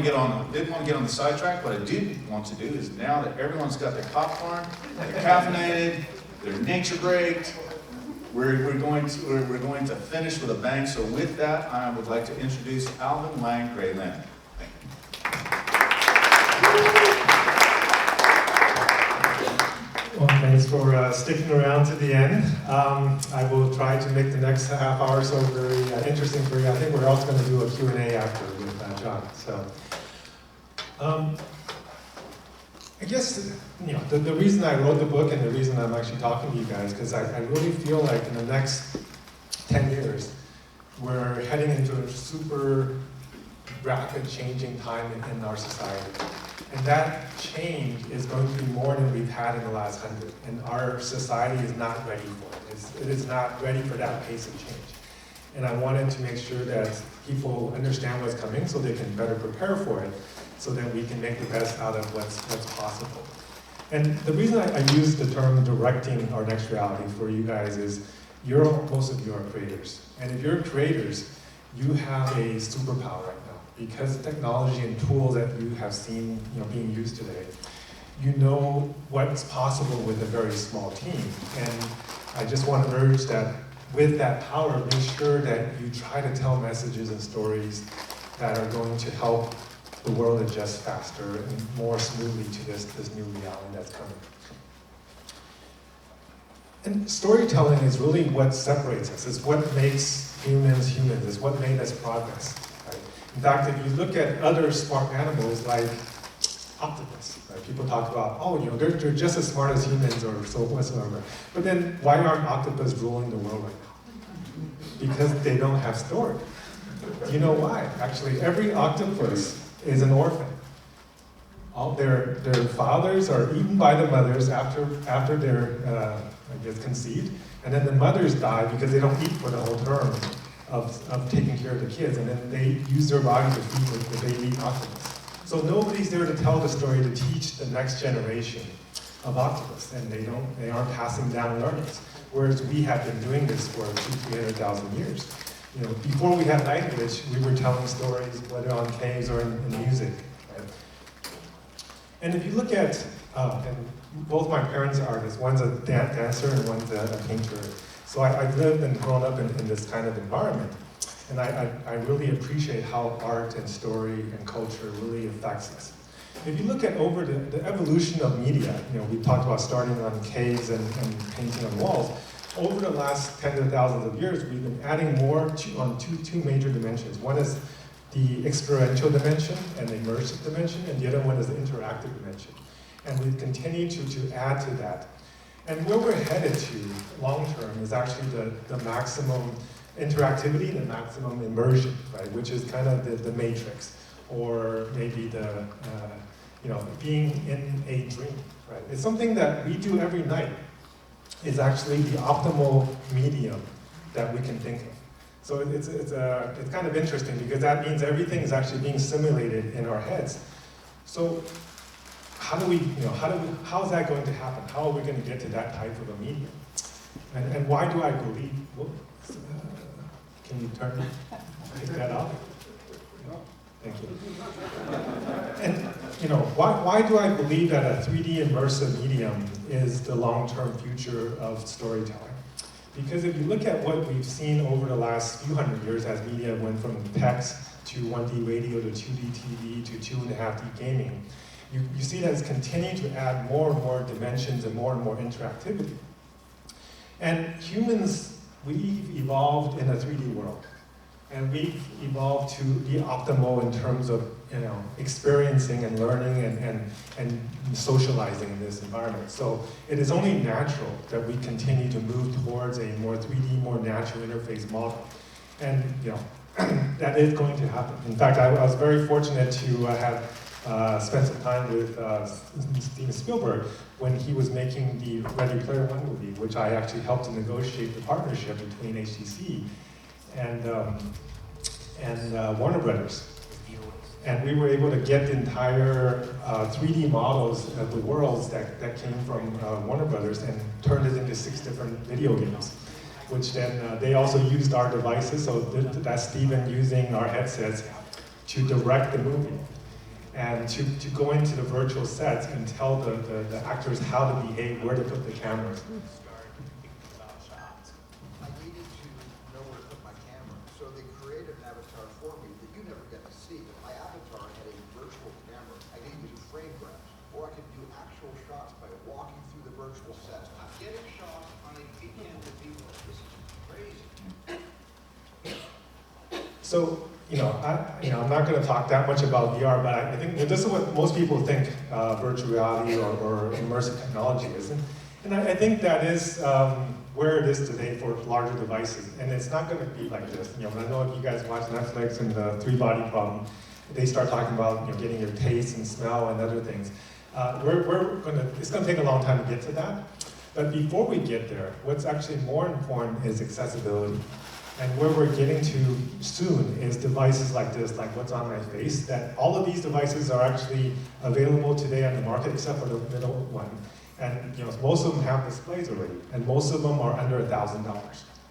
didn't want to get on the sidetrack. What I do want to do is now that everyone's got their popcorn, they're caffeinated, they're nature braked, we're going to finish with a bang. So with that, I would like to introduce Alvin Graylin. Thank you. Well, thanks for sticking around to the end. I will try to make the next half hour or so very interesting for you. I think we're also going to do a Q&A after with John. So, I guess the reason I wrote the book and the reason I'm actually talking to you guys, because I really feel like in the next 10 years, we're heading into a super rapid changing time in our society. And that change is going to be more than we've had in the last 100. And our society is not ready for it. It is not ready for that pace of change. And I wanted to make sure that people understand what's coming so they can better prepare for it, so that we can make the best out of what's possible. And the reason I use the term directing our next reality for you guys is most of you are creators. And if you're creators, you have a superpower right now. Because the technology and tools that you have seen being used today, you know what's possible with a very small team. And I just want to urge that with that power, make sure that you try to tell messages and stories that are going to help the world adjust faster and more smoothly to this new reality that's coming. And storytelling is really what separates us. It's what makes humans humans. It's what made us progress. Right? In fact, if you look at other smart animals like octopus, right? People talk about, they're just as smart as humans or so whatsoever. But then why aren't octopus ruling the world right now? Because they don't have story. Do you know why? Actually, every octopus is an orphan. All their fathers are eaten by the mothers after they're conceived, and then the mothers die because they don't eat for the whole term of taking care of the kids, and then they use their body to feed the baby octopus. So nobody's there to tell the story to teach the next generation of octopus, and they aren't passing down learnings. Whereas we have been doing this for 200,000-300,000 years. Before we had language, we were telling stories, whether on caves or in music. Right? And if you look at, and both my parents are artists, one's a dancer and one's a painter. So I've lived and grown up in this kind of environment. And I really appreciate how art and story and culture really affects us. If you look at over the evolution of media, we talked about starting on caves and painting on walls. Over the last tens of thousands of years, we've been adding more on two major dimensions. One is the experiential dimension and the immersive dimension, and the other one is the interactive dimension. And we've continued to add to that. And where we're headed to long term is actually the maximum interactivity and the maximum immersion, right? Which is kind of the matrix, or maybe the being in a dream, right? It's something that we do every night. Is actually the optimal medium that we can think of. So it's kind of interesting because that means everything is actually being simulated in our heads. So how is that going to happen? How are we going to get to that type of a medium? And why do I believe? Can you take that off? No. Thank you. And why do I believe that a 3D immersive medium is the long-term future of storytelling? Because if you look at what we've seen over the last few hundred years as media went from text to 1D radio to 2D TV to 2.5D gaming, you see that it's continuing to add more and more dimensions and more interactivity. And humans, we've evolved in a 3D world. And we've evolved to be optimal in terms of experiencing and learning and socializing in this environment. So it is only natural that we continue to move towards a more 3D, more natural interface model. And that is going to happen. In fact, I was very fortunate to have spent some time with Steven Spielberg when he was making the Ready Player One movie, which I actually helped to negotiate the partnership between HTC and Warner Brothers. And we were able to get the entire 3D models of the worlds that came from Warner Brothers and turned it into 6 different video games, which then they also used our devices, so that's Steven using our headsets to direct the movie. and to go into the virtual sets and tell the actors how to behave, where to put the cameras. Start thinking about shots. I needed to know where to put my camera, so they created an avatar for me that you never get to see. But my avatar had a virtual camera. I needed to do frame grabs, or I could do actual shots by walking through the virtual sets. I'm getting shots on a weekend with people. This is crazy. So, I'm not going to talk that much about VR, but I think this is what most people think virtual reality or immersive technology is. And I think that is where it is today for larger devices. And it's not going to be like this. I know if you guys watch Netflix and the three-body problem, they start talking about getting your taste and smell and other things. It's going to take a long time to get to that. But before we get there, what's actually more important is accessibility. And where we're getting to soon is devices like this, like what's on my face, that all of these devices are actually available today on the market, except for the middle one. And most of them have displays already, and most of them are under $1,000.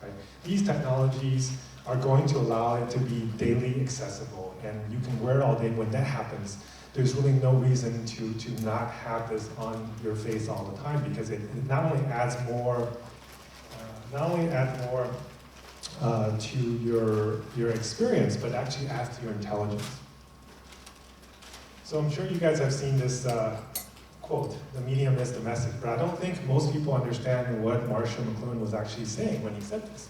Right? These technologies are going to allow it to be daily accessible, and you can wear it all day. When that happens, there's really no reason to not have this on your face all the time, because it not only adds more, to your experience, but actually adds to your intelligence. So I'm sure you guys have seen this quote, "The medium is the message," but I don't think most people understand what Marshall McLuhan was actually saying when he said this.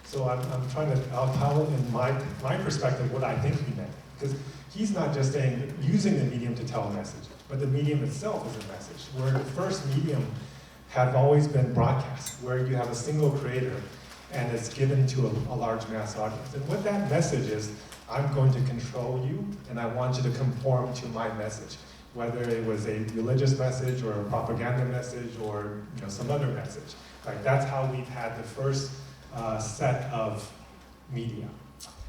So I'll tell in my perspective what I think he meant. Because he's not just saying using the medium to tell a message, but the medium itself is a message, where the first medium have always been broadcast, where you have a single creator and it's given to a large mass audience. And what that message is, I'm going to control you, and I want you to conform to my message, whether it was a religious message or a propaganda message or some other message. Right? That's how we've had the first set of media.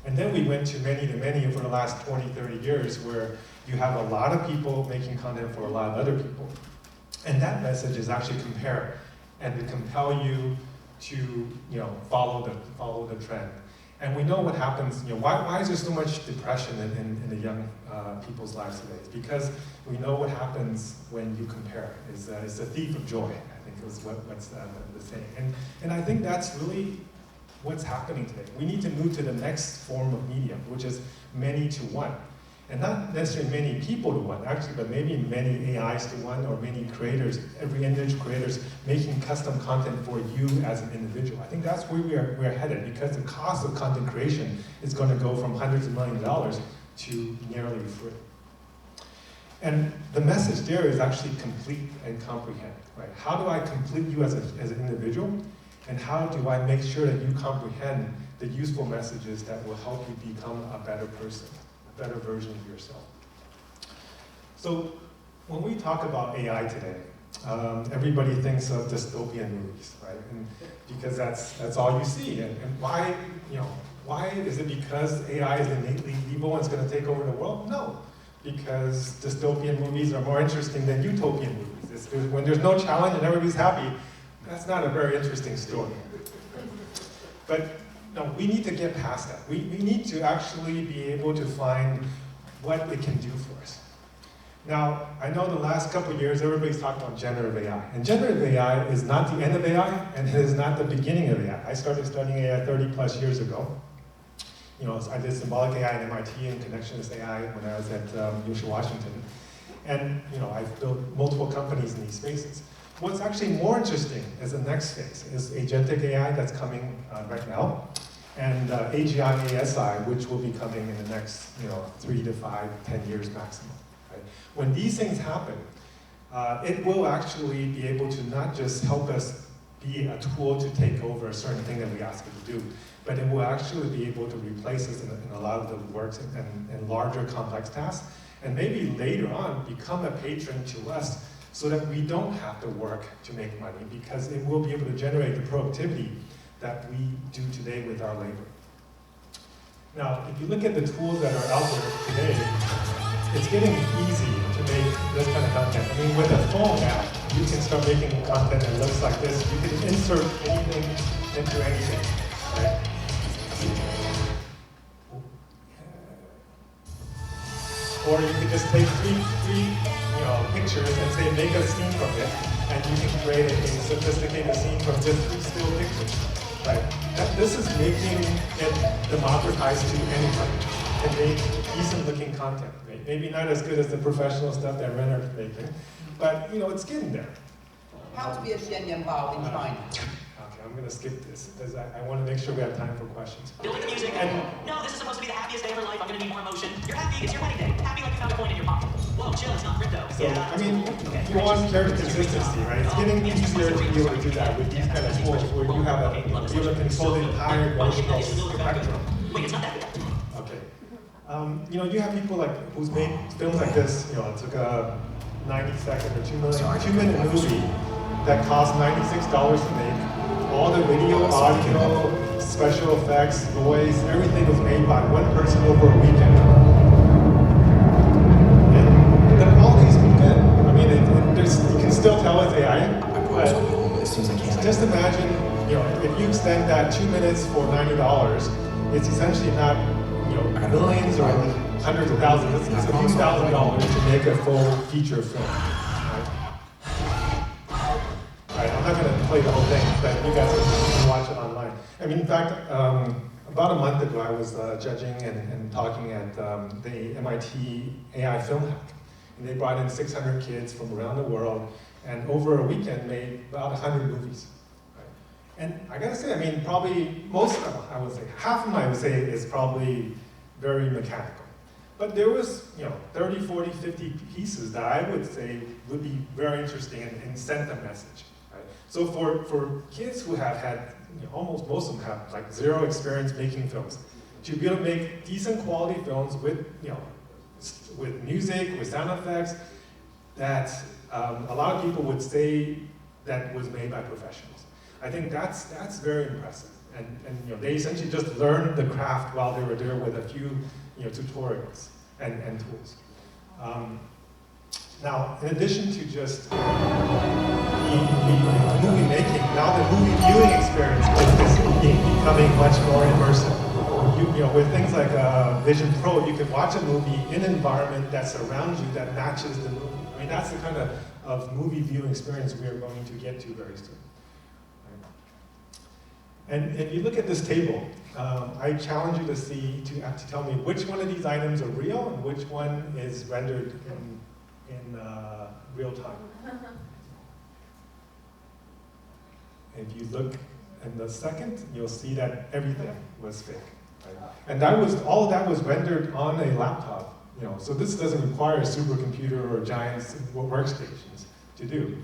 And then we went to many for the last 20, 30 years, where you have a lot of people making content for a lot of other people. And that message is actually compare and to compel you to follow the trend. And we know what happens. Why is there so much depression in the young people's lives today? It's because we know what happens when you compare. It's a thief of joy, I think is what's the saying. And I think that's really what's happening today. We need to move to the next form of medium, which is many to one. And not necessarily many people to one, actually, but maybe many AIs to one, or many creators, every individual creators making custom content for you as an individual. I think that's where we're headed, because the cost of content creation is going to go from hundreds of millions of dollars to nearly free. And the message there is actually complete and comprehend. Right? How do I complete you as an individual? And how do I make sure that you comprehend the useful messages that will help you become a better person, a better version of yourself? So when we talk about AI today, everybody thinks of dystopian movies, right? And because that's all you see. And why, why is it because AI is innately evil and it's going to take over the world? No, because dystopian movies are more interesting than utopian movies. When there's no challenge and everybody's happy, that's not a very interesting story. But no, we need to get past that. We need to actually be able to find what it can do for us. Now, I know the last couple of years, everybody's talking about generative AI. And generative AI is not the end of AI, and it is not the beginning of AI. I started studying AI 30 plus years ago. I did symbolic AI at MIT and connectionist AI when I was at UC Washington. And I've built multiple companies in these spaces. What's actually more interesting is the next phase, is agentic AI that's coming right now, and AGI ASI, which will be coming in the next 3 to 5, 10 years maximum. Right? When these things happen, it will actually be able to not just help us be a tool to take over a certain thing that we ask it to do, but it will actually be able to replace us in a lot of the works and larger complex tasks, and maybe later on become a patron to us, so that we don't have to work to make money, because it will be able to generate the productivity that we do today with our labor. Now, if you look at the tools that are out there today, it's getting easy to make this kind of content. I mean, with a phone app, you can start making content that looks like this. You can insert anything into anything, right? Or you can just take three pictures and say, make a scene from it, and you can create a sophisticated scene from just 3 still pictures, right? This is making it democratized to anybody and make decent-looking content. Right? Maybe not as good as the professional stuff that Renner's making, but it's getting there. How to be a Xian Bao in China? Okay, I'm going to skip this because I want to make sure we have time for questions. Building the music. No, this is supposed to be the happiest day of her life. I'm going to need more emotion. You're happy. It's your wedding day. Happy like you found a coin in your pocket. Whoa, chill. It's not crypto. So, I mean, you want character consistency, right? It's getting easier to be able to do that with these kind of tools where you have a, you control the entire emotional spectrum. Wait, it's not that good. Okay. You have people like who's made films like this. It took a 90-second or 2-minute movie that cost $96 to make. All the video, audio, special effects, noise, everything was made by one person over a weekend. And the quality's been good. I mean, you can still tell it's AI, but just imagine, if you extend that 2 minutes for $90, it's essentially not, millions or hundreds of thousands. It's a few $1,000s to make a full feature film. I'm not going to play the whole thing, but you guys can watch it online. I mean, in fact, about a month ago, I was judging and talking at the MIT AI Film Hack. And they brought in 600 kids from around the world, and over a weekend made about 100 movies. Right? And I got to say, I mean, probably most of them, I would say, half of them, I would say, is probably very mechanical. But there was, 30, 40, 50 pieces that I would say would be very interesting and sent a message. So for kids who have had, almost most of them have like 0 experience making films, to be able to make decent quality films with, with music, with sound effects, that a lot of people would say that was made by professionals. I think that's very impressive. And they essentially just learned the craft while they were there with a few, tutorials and tools. Now, in addition to just movie making, now the movie viewing experience is becoming much more immersive. With things like Vision Pro, you can watch a movie in an environment that surrounds you that matches the movie. I mean, that's the kind of movie viewing experience we are going to get to very soon. And if you look at this table, I challenge you to tell me which one of these items are real and which one is rendered in real time. If you look in the second, you'll see that everything was fake. Right? And all of that was rendered on a laptop. So this doesn't require a supercomputer or giant workstations to do.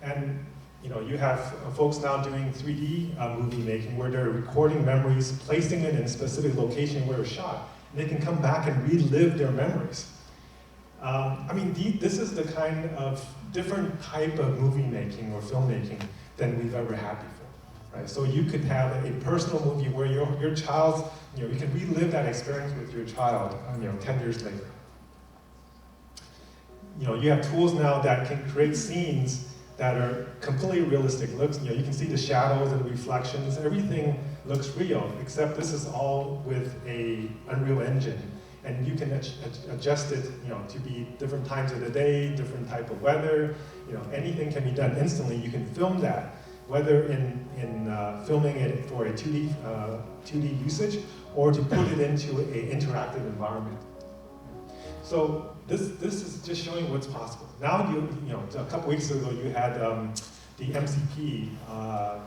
And you have folks now doing 3D movie making where they're recording memories, placing it in a specific location where it was shot. And they can come back and relive their memories. I mean, this is the kind of different type of movie making or filmmaking than we've ever had before, right? So you could have a personal movie where your child's, you can relive that experience with your child, 10 years later. You have tools now that can create scenes that are completely realistic. You can see the shadows and reflections. Everything looks real, except this is all with a Unreal Engine. And you can adjust it, to be different times of the day, different type of weather. Anything can be done instantly. You can film that, whether in filming it for a 2D usage, or to put it into an interactive environment. So this is just showing what's possible. Now a couple weeks ago you had the MCP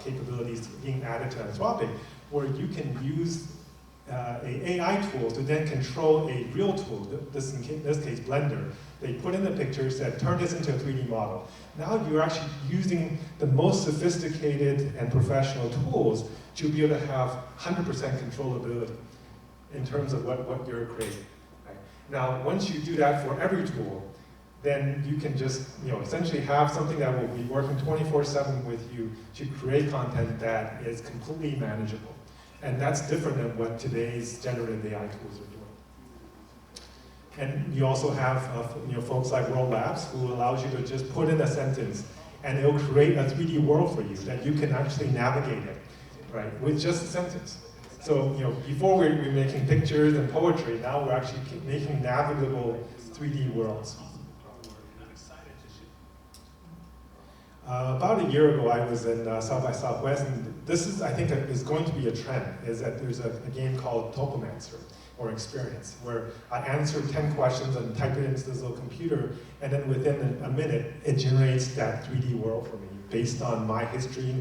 capabilities being added to Anthropic, where you can use an AI tool to then control a real tool, in this case Blender. They put in the picture, said turn this into a 3D model. Now you're actually using the most sophisticated and professional tools to be able to have 100% controllability in terms of what you're creating. Right? Now once you do that for every tool, then you can just essentially have something that will be working 24/7 with you to create content that is completely manageable. And that's different than what today's generative AI tools are doing. And you also have folks like World Labs, who allows you to just put in a sentence and it'll create a 3D world for you that you can actually navigate it, right, with just a sentence. So before we were making pictures and poetry, now we're actually making navigable 3D worlds. About a year ago, I was in South by Southwest, and this is, I think, is going to be a trend, is that there's a game called Topomancer, or Experience, where I answer 10 questions and type it into this little computer, and then within a minute, it generates that 3D world for me, based on my history,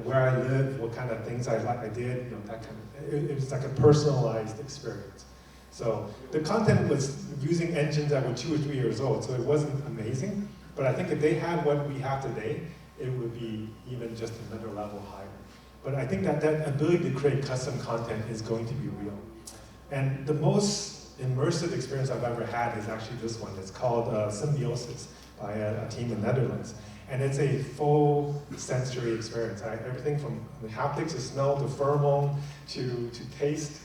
where I live, what kind of things I did, that kind of, it was like a personalized experience. So the content was using engines that were 2 or 3 years old, so it wasn't amazing. But I think if they had what we have today, it would be even just another level higher. But I think that that ability to create custom content is going to be real. And the most immersive experience I've ever had is actually this one. It's called Symbiosis by a team in the Netherlands. And it's a full sensory experience. Everything from the haptics to smell to pheromone to taste.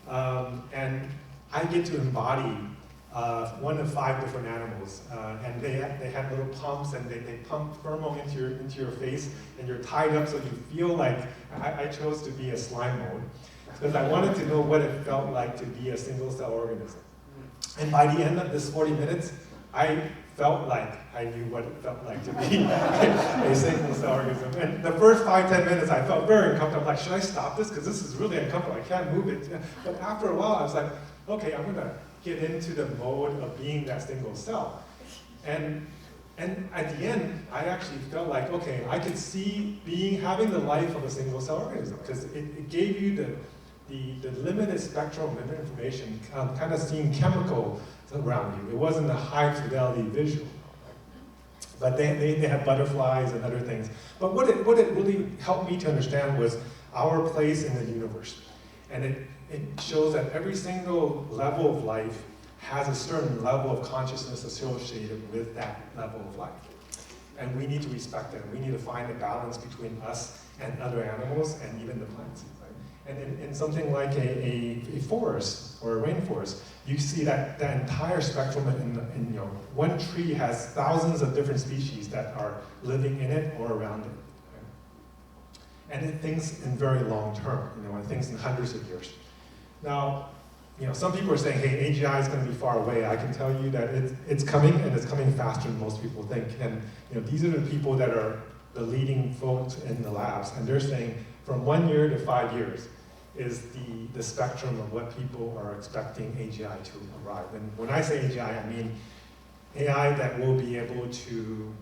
And I get to embody 1 of 5 different animals, and they have little pumps, and they pump pheromone into your face, and you're tied up so you feel like, I chose to be a slime mode, because I wanted to know what it felt like to be a single-cell organism. And by the end of this 40 minutes, I felt like I knew what it felt like to be a single-cell organism. And the first 5-10 minutes, I felt very uncomfortable. I'm like, should I stop this? Because this is really uncomfortable. I can't move it. But after a while, I was like, okay, I'm going to get into the mode of being that single cell. And at the end, I actually felt like, okay, I could see having the life of a single cell organism, because it gave you the limited spectrum of information, kind of seeing chemical around you. It wasn't a high fidelity visual. But they had butterflies and other things. But what it really helped me to understand was our place in the universe. And it shows that every single level of life has a certain level of consciousness associated with that level of life. And we need to respect that. We need to find a balance between us and other animals and even the plants. Right? And in something like a forest or a rainforest, you see that entire spectrum in one tree has thousands of different species that are living in it or around it. Right? And it thinks in very long term, it thinks in hundreds of years. Now, some people are saying, hey, AGI is going to be far away. I can tell you that it's coming, and it's coming faster than most people think. And these are the people that are the leading folks in the labs, and they're saying from 1 year to 5 years is the spectrum of what people are expecting AGI to arrive. And when I say AGI, I mean AI that will be able to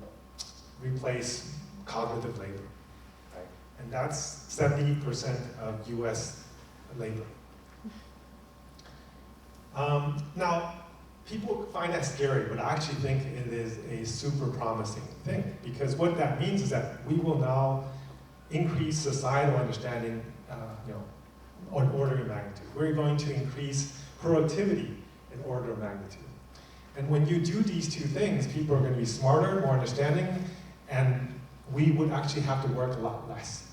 replace cognitive labor. Right? And that's 70% of US labor. Now, people find that scary, but I actually think it is a super promising thing, because what that means is that we will now increase societal understanding, on order of magnitude. We're going to increase productivity in order of magnitude. And when you do these two things, people are going to be smarter, more understanding, and we would actually have to work a lot less.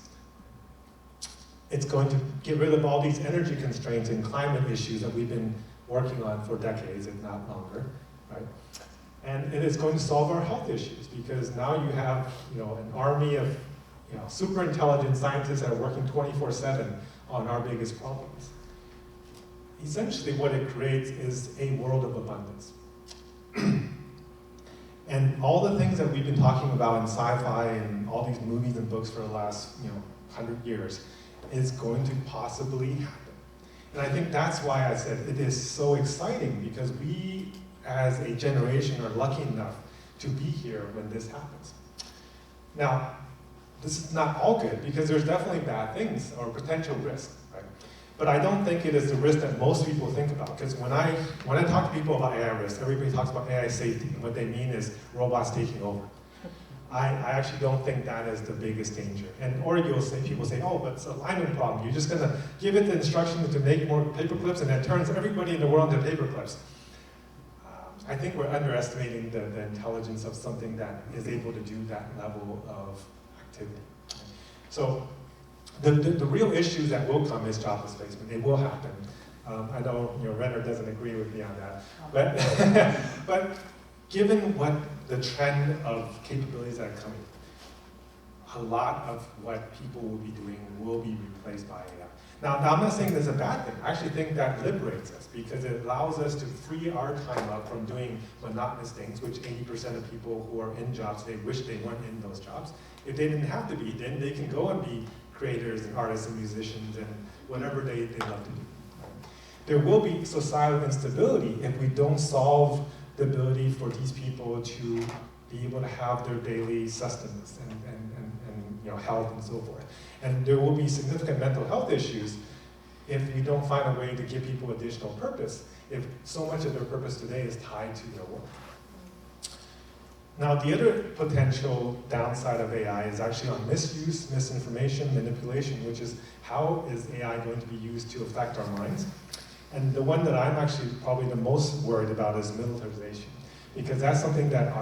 It's going to get rid of all these energy constraints and climate issues that we've been working on for decades, if not longer, right? And it is going to solve our health issues, because now you have, an army of, super intelligent scientists that are working 24/7 on our biggest problems. Essentially, what it creates is a world of abundance. And all the things that we've been talking about in sci-fi and all these movies and books for the last, 100 years is going to possibly happen. And I think that's why I said it is so exciting, because we, as a generation, are lucky enough to be here when this happens. Now, this is not all good, because there's definitely bad things or potential risks, right? But I don't think it is the risk that most people think about, because when I talk to people about AI risk, everybody talks about AI safety, and what they mean is robots taking over. I actually don't think that is the biggest danger. And or people say, oh, but it's an alignment problem. You're just going to give it the instructions to make more paper clips, and that turns everybody in the world into paper clips. I think we're underestimating the intelligence of something that is able to do that level of activity. So the real issues that will come is job displacement. It will happen. I know Renner doesn't agree with me on that, but given what the trend of capabilities that are coming, a lot of what people will be doing will be replaced by AI. Now, I'm not saying that's a bad thing. I actually think that liberates us because it allows us to free our time up from doing monotonous things, which 80% of people who are in jobs, they wish they weren't in those jobs. If they didn't have to be, then they can go and be creators and artists and musicians and whatever they love to do. There will be societal instability if we don't solve the ability for these people to be able to have their daily sustenance and health and so forth. And there will be significant mental health issues if we don't find a way to give people additional purpose, if so much of their purpose today is tied to their work. Now, the other potential downside of AI is actually on misuse, misinformation, manipulation, which is how is AI going to be used to affect our minds? And the one that I'm actually probably the most worried about is militarization, because that's something that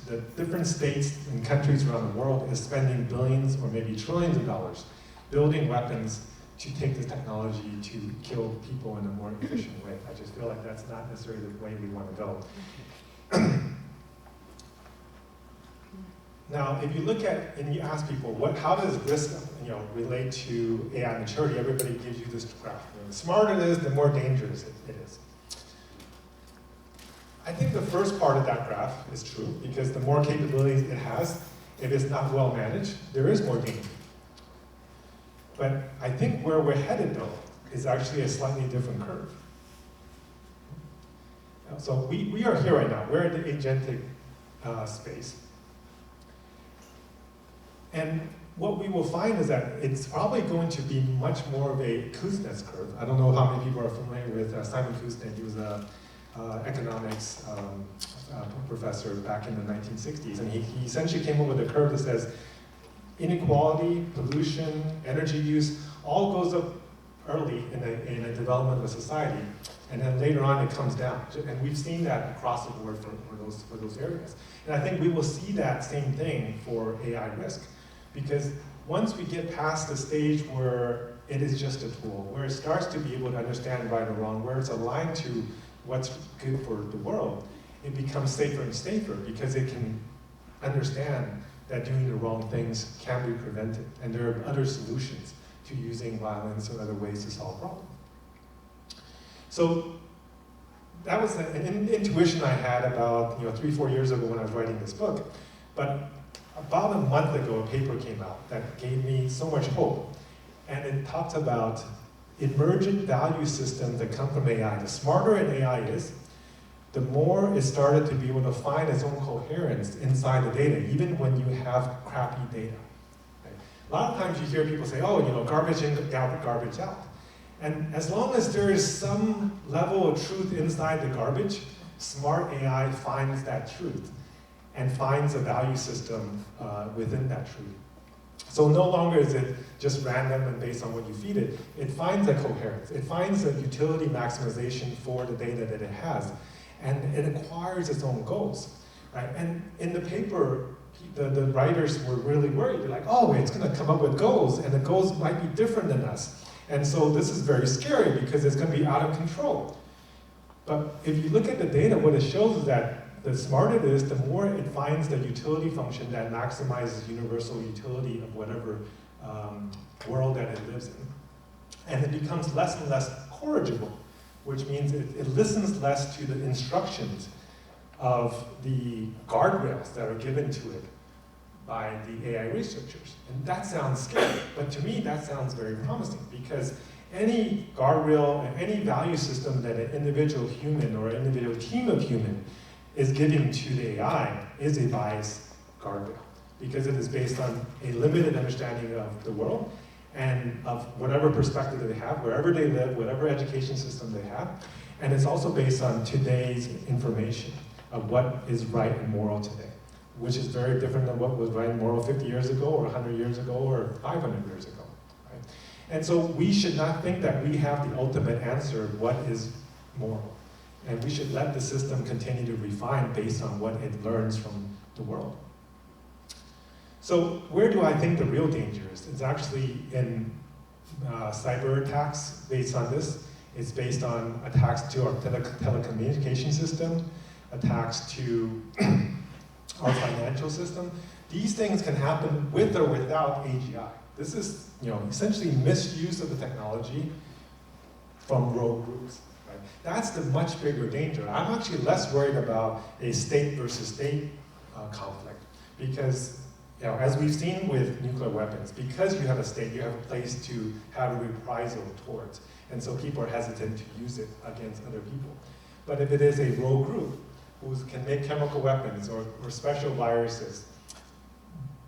the different states and countries around the world is spending billions or maybe trillions of dollars building weapons to take this technology to kill people in a more efficient way. I just feel like that's not necessarily the way we want to go. Now, if you look at and you ask people, how does risk relate to AI maturity? Everybody gives you this graph. The smarter it is, the more dangerous it is. I think the first part of that graph is true, because the more capabilities it has, if it's not well managed, there is more danger. But I think where we're headed, though, is actually a slightly different curve. So we are here right now. We're in the agentic space. And what we will find is that it's probably going to be much more of a Kuznets curve. I don't know how many people are familiar with Simon Kuznets. He was a economics professor back in the 1960s. And he essentially came up with a curve that says inequality, pollution, energy use, all goes up early in a development of a society. And then later on it comes down. And we've seen that across the board for those areas. And I think we will see that same thing for AI risk. Because once we get past the stage where it is just a tool, where it starts to be able to understand right or wrong, where it's aligned to what's good for the world, it becomes safer and safer because it can understand that doing the wrong things can be prevented. And there are other solutions to using violence or other ways to solve problems. So that was an intuition I had about 3-4 years ago when I was writing this book. But about a month ago, a paper came out that gave me so much hope. And it talked about emergent value systems that come from AI. The smarter an AI is, the more it started to be able to find its own coherence inside the data, even when you have crappy data. Right? A lot of times you hear people say, oh, garbage in, garbage out. And as long as there is some level of truth inside the garbage, smart AI finds that truth and finds a value system within that truth. So no longer is it just random and based on what you feed it. It finds a coherence. It finds a utility maximization for the data that it has. And it acquires its own goals. Right? And in the paper, the writers were really worried. They're like, oh, it's going to come up with goals, and the goals might be different than us. And so this is very scary because it's going to be out of control. But if you look at the data, what it shows is that the smarter it is, the more it finds the utility function that maximizes universal utility of whatever world that it lives in. And it becomes less and less corrigible, which means it listens less to the instructions of the guardrails that are given to it by the AI researchers. And that sounds scary, but to me that sounds very promising, because any guardrail and any value system that an individual human or an individual team of human is giving to the AI is a biased guardrail, because it is based on a limited understanding of the world and of whatever perspective they have, wherever they live, whatever education system they have. And it's also based on today's information of what is right and moral today, which is very different than what was right and moral 50 years ago or 100 years ago or 500 years ago. Right? And so we should not think that we have the ultimate answer of what is moral. And we should let the system continue to refine based on what it learns from the world. So where do I think the real danger is? It's actually in cyber attacks based on this. It's based on attacks to our telecommunication system, attacks to our financial system. These things can happen with or without AGI. This is, essentially misuse of the technology from rogue groups. Right? That's the much bigger danger. I'm actually less worried about a state versus state conflict because, as we've seen with nuclear weapons, because you have a state, you have a place to have a reprisal towards, and so people are hesitant to use it against other people. But if it is a rogue group who can make chemical weapons or special viruses,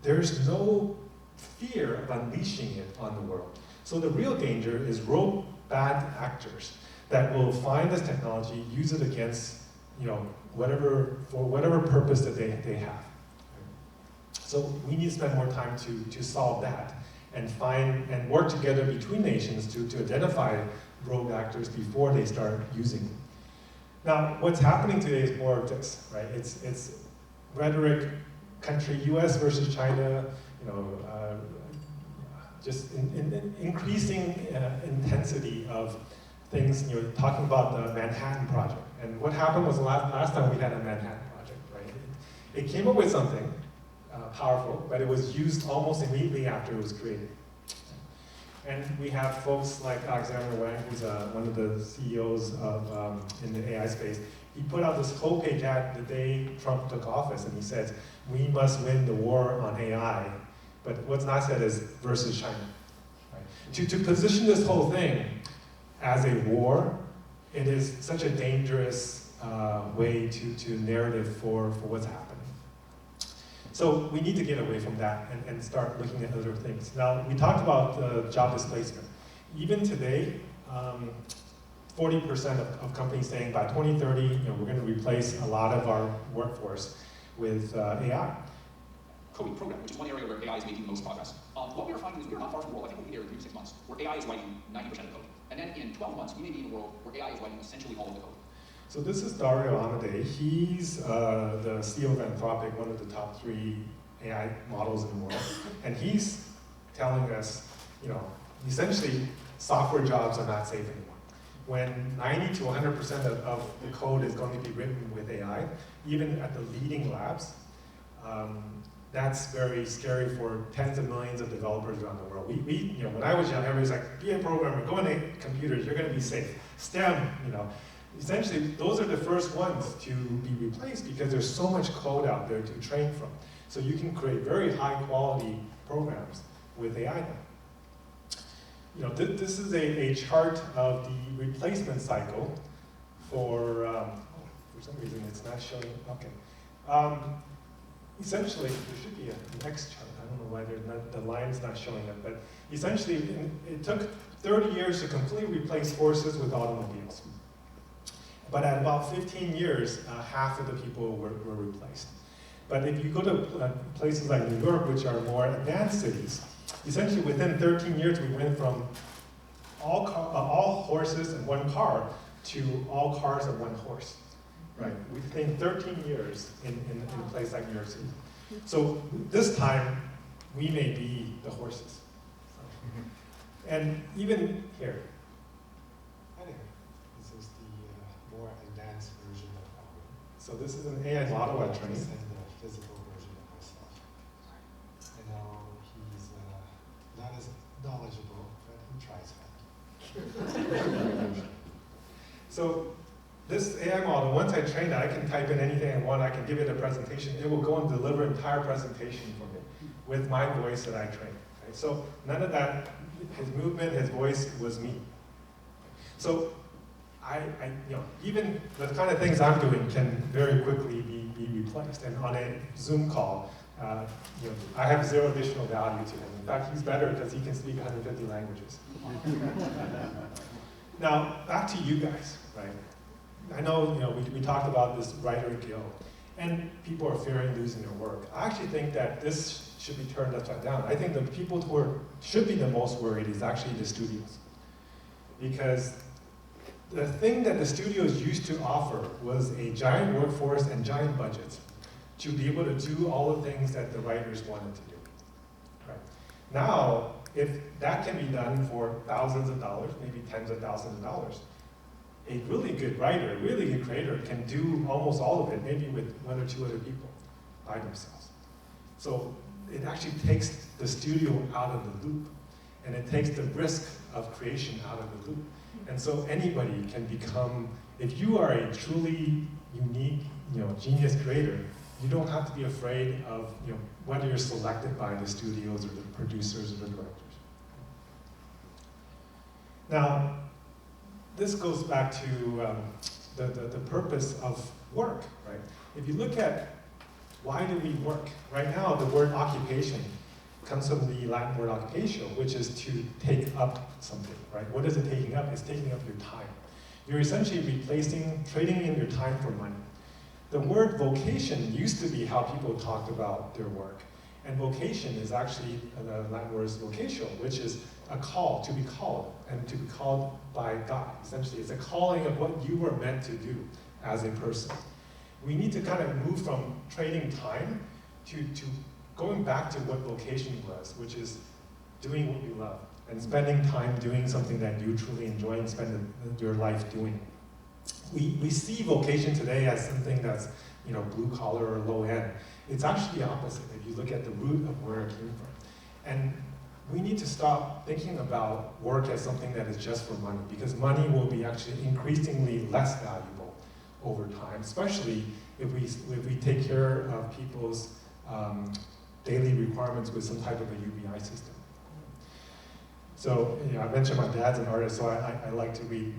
there's no fear of unleashing it on the world. So the real danger is rogue bad actors that will find this technology, use it against, for whatever purpose that they have. So we need to spend more time to solve that and work together between nations to identify rogue actors before they start using it. Now, what's happening today is more of this, right? It's rhetoric, country, US versus China, just increasing intensity of things, talking about the Manhattan Project. And what happened was last time we had a Manhattan Project, right? It came up with something powerful, but it was used almost immediately after it was created. And we have folks like Alexander Wang, who's one of the CEOs of, in the AI space. He put out this whole page ad the day Trump took office, and he said, we must win the war on AI. But what's not said is versus China. Right? To position this whole thing as a war, it is such a dangerous way to narrative for what's happening. So we need to get away from that and start looking at other things. Now, we talked about job displacement. Even today, 40% of companies saying by 2030, we're going to replace a lot of our workforce with AI. Coding program, which is one area where AI is making the most progress. What we are finding is we are not far from the world. I think we'll be there in 3 to 6 months, where AI is writing 90% of the code. And then in 12 months, we may be in a world where AI is writing essentially all of the code. So this is Dario Amodei. He's the CEO of Anthropic, one of the top 3 AI models in the world. And he's telling us, essentially software jobs are not safe anymore. When 90 to 100% of the code is going to be written with AI, even at the leading labs, that's very scary for tens of millions of developers around the world. When I was young, everybody was like, be a programmer, go into computers, you're going to be safe. STEM, Essentially, those are the first ones to be replaced because there's so much code out there to train from. So you can create very high quality programs with AI now. This is a chart of the replacement cycle for some reason it's not showing, okay. Essentially, there should be a next chart. I don't know why the line's not showing it, but essentially it took 30 years to completely replace horses with automobiles. But at about 15 years, half of the people were replaced. But if you go to places like New York, which are more advanced cities, essentially within 13 years, we went from all horses and one car to all cars and one horse. Right, within 13 years in a place like New York City. So this time, we may be the horses. And even here, this is the more advanced version of Alvin. So this is an AI model I trained. And the physical version of myself. I know he's not as knowledgeable, but he tries hard. So this AI model, once I train it, I can type in anything I want, I can give it a presentation, it will go and deliver an entire presentation for me with my voice that I trained. Right? So none of that, his movement, his voice was me. So even the kind of things I'm doing can very quickly be replaced. And on a Zoom call, I have zero additional value to him. In fact, he's better because he can speak 150 languages. Now, back to you guys, right? I know, we talked about this writer guild, and people are fearing losing their work. I actually think that this should be turned upside down. I think the people who should be the most worried is actually the studios. Because the thing that the studios used to offer was a giant workforce and giant budgets to be able to do all the things that the writers wanted to do. Right? Now, if that can be done for thousands of dollars, maybe tens of thousands of dollars, a really good writer, a really good creator can do almost all of it, maybe with 1 or 2 other people. by themselves. So it actually takes the studio out of the loop, and it takes the risk of creation out of the loop. And so anybody can become, if you are a truly unique, genius creator, you don't have to be afraid of, whether you're selected by the studios or the producers or the directors. Now, this goes back to the purpose of work, right? If you look at why do we work? Right now, the word occupation comes from the Latin word occupatio, which is to take up something, right? What is it taking up? It's taking up your time. You're essentially trading in your time for money. The word vocation used to be how people talked about their work. And vocation is actually, the Latin word is vocatio, which is a call, to be called, and to be called by God. Essentially, it's a calling of what you were meant to do as a person. We need to kind of move from trading time to going back to what vocation was, which is doing what you love and spending time doing something that you truly enjoy and spend your life doing. We see vocation today as something that's, blue collar or low end. It's actually the opposite if you look at the root of where it came from. And we need to stop thinking about work as something that is just for money, because money will be actually increasingly less valuable over time, especially if we take care of people's daily requirements with some type of a UBI system. So, I mentioned my dad's an artist, so I like to read,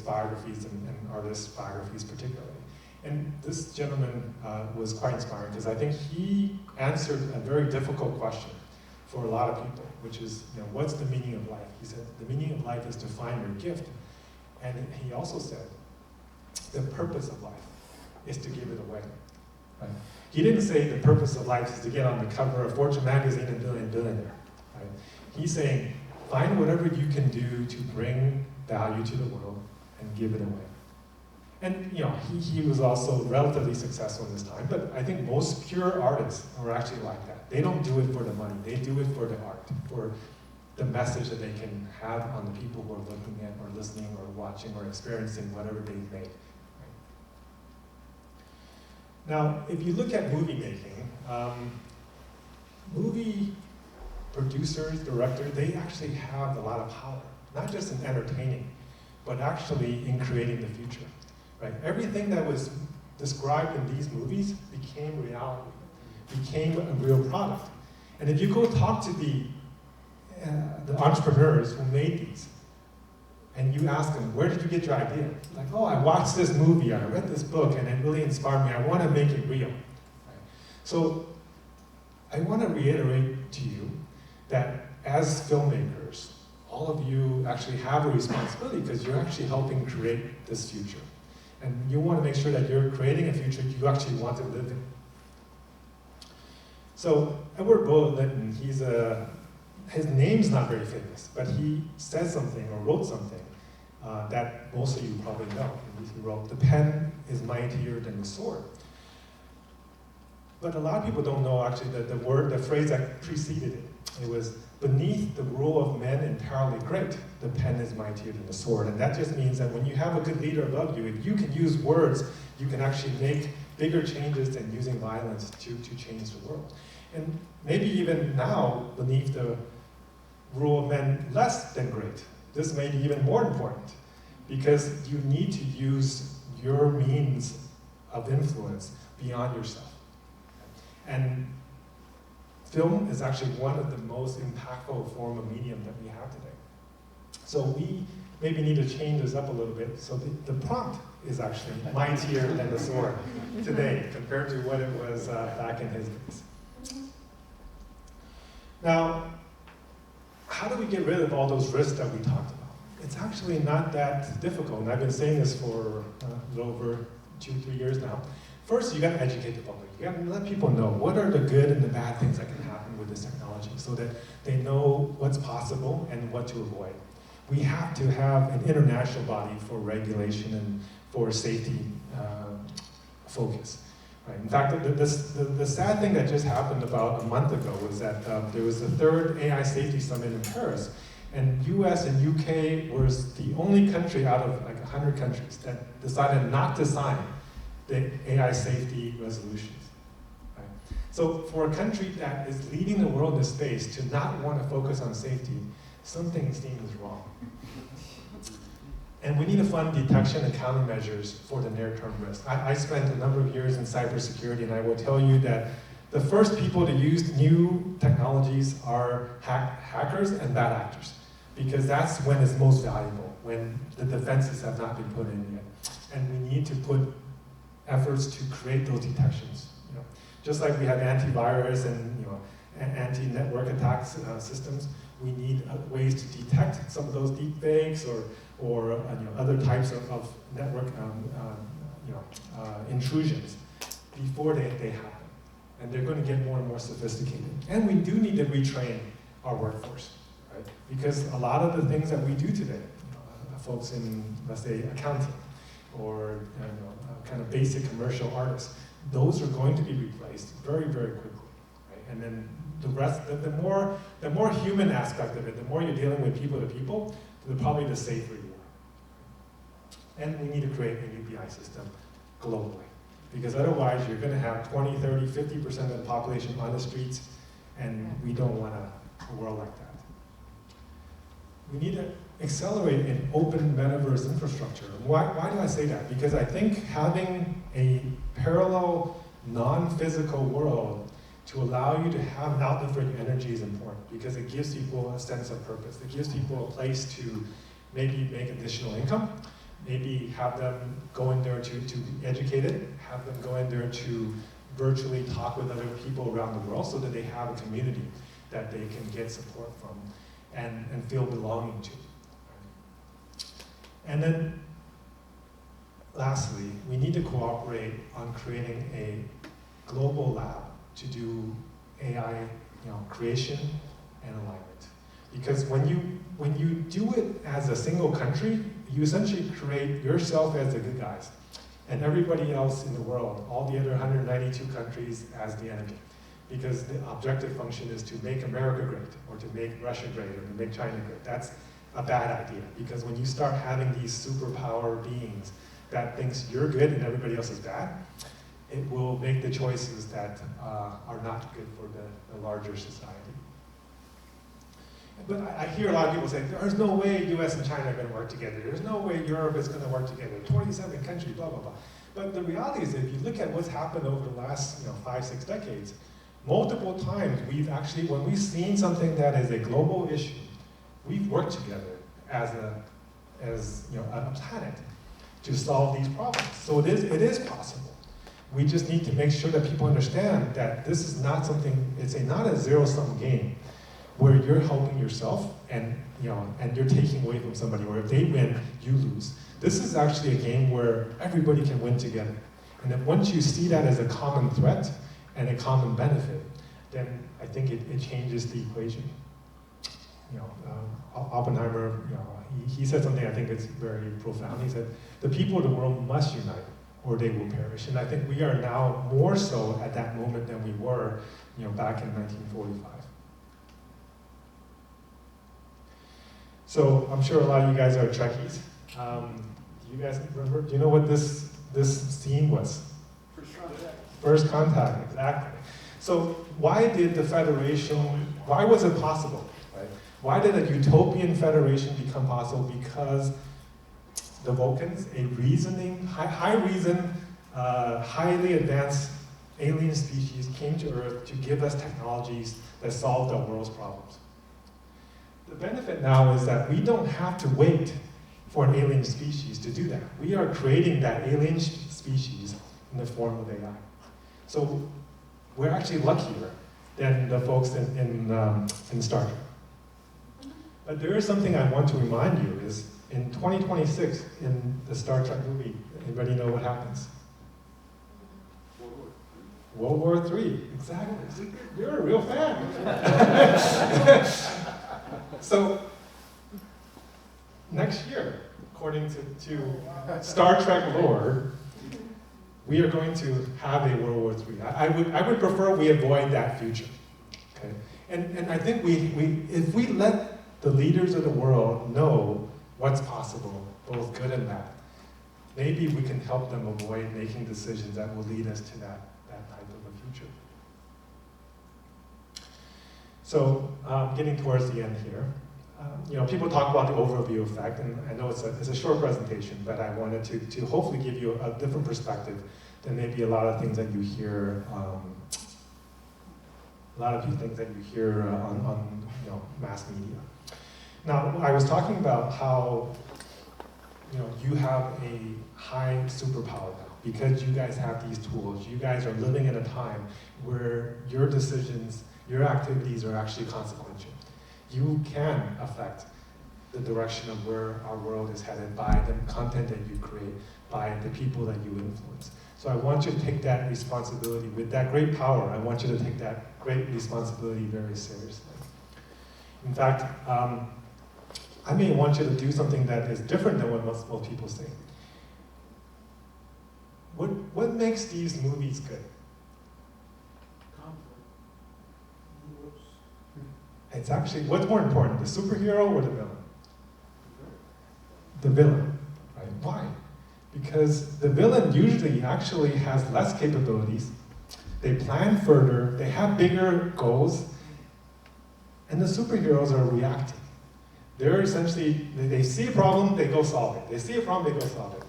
biographies and artists' biographies particularly. And this gentleman was quite inspiring because I think he answered a very difficult question for a lot of people, which is, what's the meaning of life? He said, the meaning of life is to find your gift. And he also said, the purpose of life is to give it away. Right? He didn't say the purpose of life is to get on the cover of Fortune magazine and billionaire. Right? He's saying, find whatever you can do to bring value to the world and give it away. And he was also relatively successful in this time, but I think most pure artists are actually like that. They don't do it for the money, they do it for the art, for the message that they can have on the people who are looking at or listening or watching or experiencing whatever they've made. Now, if you look at movie making, movie producers, directors, they actually have a lot of power, not just in entertaining, but actually in creating the future. Right? Everything that was described in these movies became reality, became a real product. And if you go talk to the entrepreneurs who made these, and you ask them, where did you get your idea? Like, oh, I watched this movie, I read this book, and it really inspired me. I want to make it real. Right? So I want to reiterate to you that as filmmakers, all of you actually have a responsibility because you're actually helping create this future. And you want to make sure that you're creating a future you actually want to live in. So Edward Bulletin, his name's not very famous, but he said something or wrote something that most of you probably know. He wrote, "The pen is mightier than the sword." But a lot of people don't know actually the phrase that preceded it. It was, "Beneath the rule of men entirely great, the pen is mightier than the sword." And that just means that when you have a good leader above you, if you can use words, you can actually make bigger changes than using violence to change the world. And maybe even now, beneath the rule of men less than great, this may be even more important, because you need to use your means of influence beyond yourself. And film is actually one of the most impactful form of medium that we have today. So we maybe need to change this up a little bit. So the prompt is actually mightier than the sword today compared to what it was back in his days. Now, how do we get rid of all those risks that we talked about? It's actually not that difficult, and I've been saying this for a little over 2-3 years now. First, you got to educate the public. You got to let people know what are the good and the bad things that can happen with this technology so that they know what's possible and what to avoid. We have to have an international body for regulation and for safety focus. Right? In fact, the sad thing that just happened about a month ago was that there was the 3rd AI Safety Summit in Paris, and US and UK was the only country out of like 100 countries that decided not to sign the AI safety resolutions. Right? So for a country that is leading the world in this space to not want to focus on safety, something seems wrong. And we need to fund detection and countermeasures for the near-term risk. I spent a number of years in cybersecurity, and I will tell you that the first people to use new technologies are hackers and bad actors, because that's when it's most valuable, when the defenses have not been put in yet. And we need to put efforts to create those detections. You know, just like we have antivirus and anti-network attacks systems, we need ways to detect some of those deep fakes or other types of network intrusions before they happen. And they're going to get more and more sophisticated. And we do need to retrain our workforce, right? Because a lot of the things that we do today, folks in, let's say, accounting or kind of basic commercial artists, those are going to be replaced very, very quickly, right? And then the rest, the more human aspect of it, the more you're dealing with people to people, probably the safer you are. And we need to create a UBI system globally. Because otherwise you're going to have 20, 30, 50% of the population on the streets, and we don't want a world like that. We need to accelerate an open metaverse infrastructure. Why do I say that? Because I think having a parallel, non-physical world to allow you to have an outlet for your energy is important, because it gives people a sense of purpose. It gives people a place to maybe make additional income, maybe have them go in there to be educated, have them go in there to virtually talk with other people around the world so that they have a community that they can get support from and feel belonging to. And then, lastly, we need to cooperate on creating a global lab to do AI creation and alignment. Because when you do it as a single country, you essentially create yourself as the good guys, and everybody else in the world, all the other 192 countries, as the enemy. Because the objective function is to make America great, or to make Russia great, or to make China great. That's a bad idea, because when you start having these superpower beings that thinks you're good and everybody else is bad, it will make the choices that are not good for the larger society. But I hear a lot of people say, there's no way US and China are going to work together. There's no way Europe is going to work together. 27 countries, blah, blah, blah. But the reality is that if you look at what's happened over the last 5, 6 decades, multiple times we've actually, when we've seen something that is a global issue, we've worked together as a planet to solve these problems. So it is possible. We just need to make sure that people understand that this is not something, it's not a zero-sum game where you're helping yourself and you're taking away from somebody, or if they win, you lose. This is actually a game where everybody can win together. And then once you see that as a common threat and a common benefit, then I think it changes the equation. Oppenheimer, he said something I think is very profound. He said, the people of the world must unite or they will perish. And I think we are now more so at that moment than we were back in 1945. So I'm sure a lot of you guys are Trekkies. Do you guys remember? Do you know what this scene was? First contact, exactly. So why did the Federation, why was it possible? Right? Why did a utopian federation become possible? Because the Vulcans, a reasoning, high reason, highly advanced alien species came to Earth to give us technologies that solved our world's problems. The benefit now is that we don't have to wait for an alien species to do that. We are creating that alien species in the form of AI. So we're actually luckier than the folks in Star Trek. But there is something I want to remind you is in 2026, in the Star Trek movie, anybody know what happens? World War III, exactly. You're a real fan. So, next year, according to Star Trek lore, we are going to have a World War III. I would prefer we avoid that future. Okay? And I think if we let the leaders of the world know what's possible, both good and bad, maybe we can help them avoid making decisions that will lead us to that type of a future. So, getting towards the end here, people talk about the overview effect, and I know it's a short presentation, but I wanted to hopefully give you a different perspective than maybe a lot of things that you hear, on mass media. Now, I was talking about how you have a high superpower now because you guys have these tools. You guys are living in a time where your decisions, your activities are actually consequential. You can affect the direction of where our world is headed by the content that you create, by the people that you influence. So I want you to take that responsibility with that great power. I want you to take that great responsibility very seriously. In fact, I may want you to do something that is different than what most people say. What makes these movies good? It's actually, what's more important, the superhero or the villain? The villain, right? Why? Because the villain usually actually has less capabilities, they plan further, they have bigger goals, and the superheroes are reacting. They're essentially, they see a problem, they go solve it. They see a problem, they go solve it.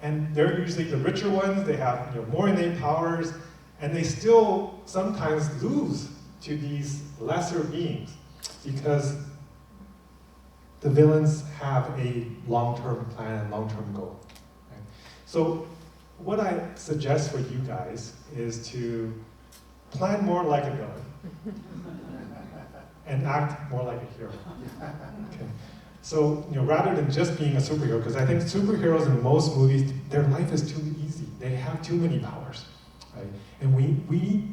And they're usually the richer ones, they have more innate powers, and they still sometimes lose to these lesser beings because the villains have a long-term plan and long-term goal. Right? So what I suggest for you guys is to plan more like a villain and act more like a hero. Okay. So, rather than just being a superhero, because I think superheroes in most movies, their life is too easy. They have too many powers, right? And we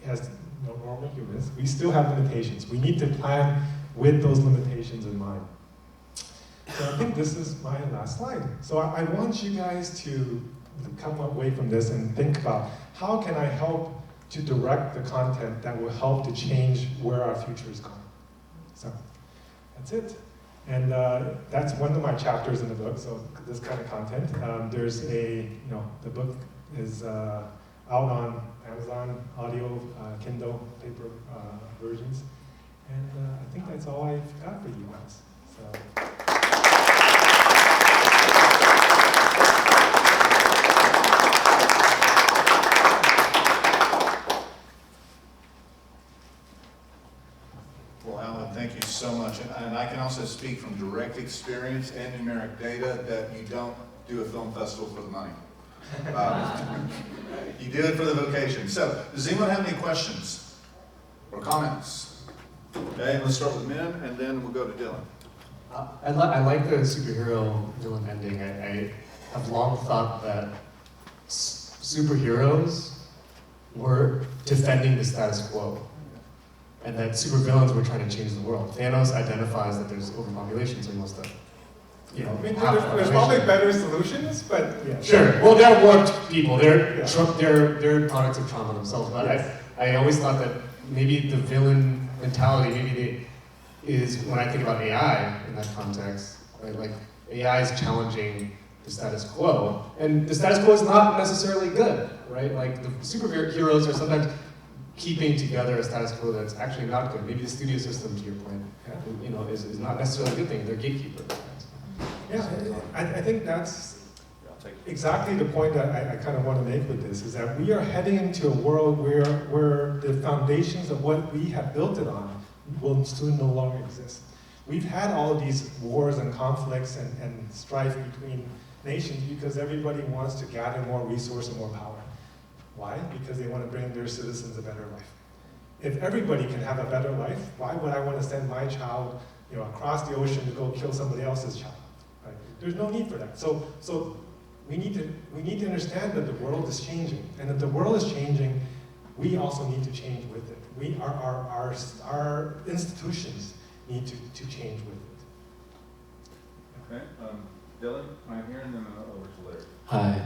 as normal humans, we still have limitations. We need to plan with those limitations in mind. So I think this is my last slide. So I want you guys to come away from this and think about how can I help to direct the content that will help to change where our future is going. So that's it. And that's one of my chapters in the book, so this kind of content. There's the book is out on Amazon, audio, Kindle, paper versions. And I think that's all I've got for you guys. So. Well, Alvin, thank you so much. And I can also speak from direct experience and numeric data that you don't do a film festival for the money. You do it for the vocation. So, does anyone have any questions or comments? Okay, let's start with Min, and then we'll go to Dylan. I like the superhero villain ending. I have long thought that superheroes were defending the status quo, and that supervillains were trying to change the world. Thanos identifies that there's overpopulation, so he wants to, there's probably better solutions, but yeah. Sure. Well, they're warped people. They're products of trauma themselves. But yes. I always thought that maybe the villain mentality, is when I think about AI in that context, right? Like AI is challenging the status quo, and the status quo is not necessarily good, right? Like the superheroes are sometimes keeping together a status quo that's actually not good. Maybe the studio system, to your point, is not necessarily a good thing. They're gatekeepers. Yeah, I think that's exactly the point that I kind of want to make with this, is that we are heading into a world where the foundations of what we have built it on will soon no longer exist. We've had all of these wars and conflicts and strife between nations because everybody wants to gather more resource and more power. Why? Because they want to bring their citizens a better life. If everybody can have a better life, why would I want to send my child across the ocean to go kill somebody else's child? Right? There's no need for that. So we need to understand that the world is changing, and if the world is changing, we also need to change with it. Our institutions need to change with it. Okay, Dylan, I'm here, and then over to Larry. Hi,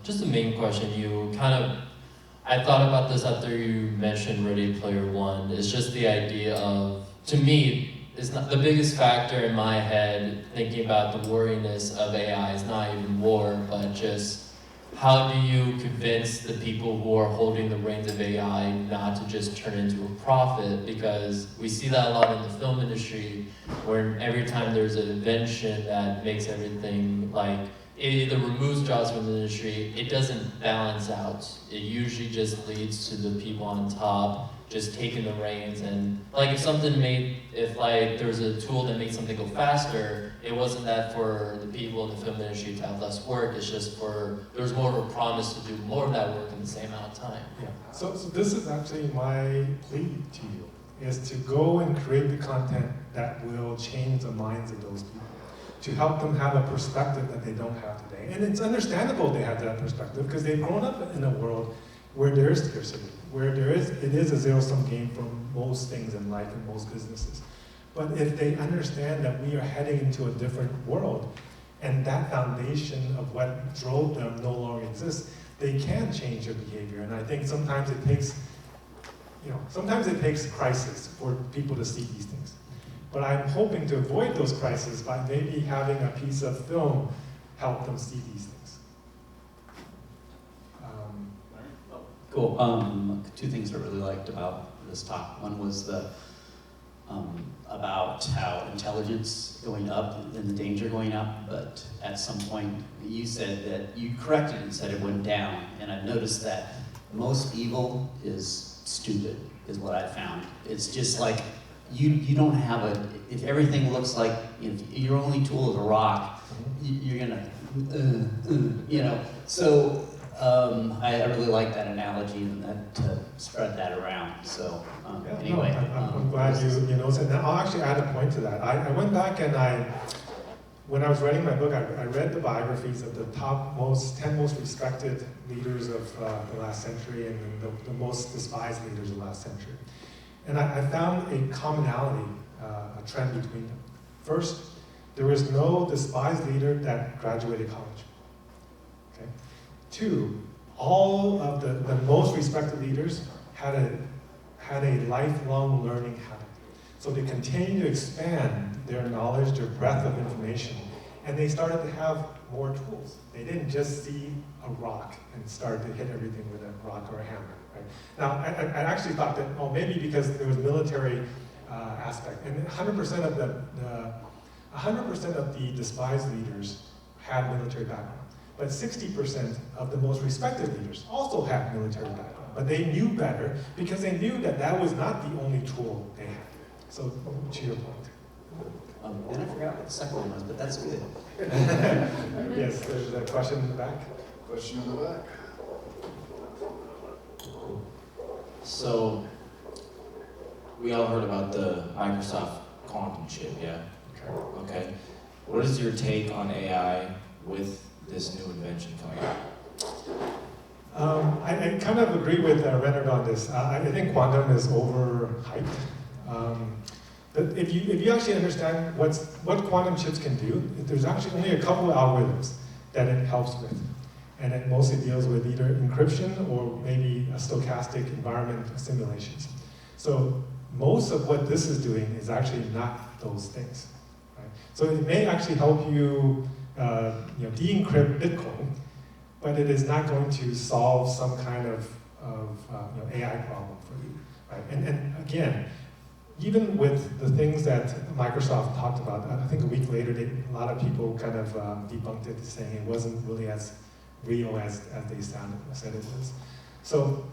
just the main question, I thought about this after you mentioned Ready Player One. It's just the idea of, to me, it's not the biggest factor in my head thinking about the worriness of AI is not even war, but just how do you convince the people who are holding the reins of AI not to just turn into a profit? Because we see that a lot in the film industry, where every time there's an invention that makes everything like, it either removes jobs from the industry, it doesn't balance out. It usually just leads to the people on top just taking the reins, and like if like there was a tool that made something go faster, it wasn't that for the people in the film industry to have less work, it's just for, there was more of a promise to do more of that work in the same amount of time. Yeah. So this is actually my plea to you, is to go and create the content that will change the minds of those people, to help them have a perspective that they don't have today. And it's understandable they have that perspective because they've grown up in a world where there is scarcity, where it is a zero-sum game for most things in life and most businesses. But if they understand that we are heading into a different world, and that foundation of what drove them no longer exists, they can change their behavior. And I think sometimes it takes, sometimes it takes crisis for people to see these things. But I'm hoping to avoid those crises by maybe having a piece of film help them see these things. Cool. Two things I really liked about this talk. One was about how intelligence going up and the danger going up, but at some point you said that you corrected and said it went down, and I've noticed that most evil is stupid, is what I found. It's just like you don't have if everything looks like, if your only tool is a rock, you're gonna, so. I really like that analogy and that to spread that around. So anyway, I'm glad you know said that. I'll actually add a point to that. I went back and when I was writing my book, I read the biographies of the 10 most respected leaders of the last century and the most despised leaders of the last century. And I found a commonality, a trend between them. First, there was no despised leader that graduated college. Okay? Two, all of the most respected leaders had a lifelong learning habit. So they continued to expand their knowledge, their breadth of information, and they started to have more tools. They didn't just see a rock and start to hit everything with a rock or a hammer. Right? Now, I actually thought that, maybe because there was military aspect, and 100% of the despised leaders had military background. But 60% of the most respected leaders also had military background. But they knew better because they knew that that was not the only tool they had. So, to your point. And I forgot what the second one was, but that's good. Yes, there's a question in the back. Question in the back. So, we all heard about the Microsoft quantum chip, yeah? Okay. What is your take on AI with this new invention coming out? I kind of agree with Renard on this. I think quantum is overhyped. But if you actually understand what quantum chips can do, there's actually only a couple of algorithms that it helps with. And it mostly deals with either encryption or maybe a stochastic environment simulations. So most of what this is doing is actually not those things. Right? So it may actually help you de-encrypt Bitcoin, but it is not going to solve some kind of AI problem for you, right? And again, even with the things that Microsoft talked about, I think a week later, a lot of people kind of debunked it, saying it wasn't really as real as they said it was. So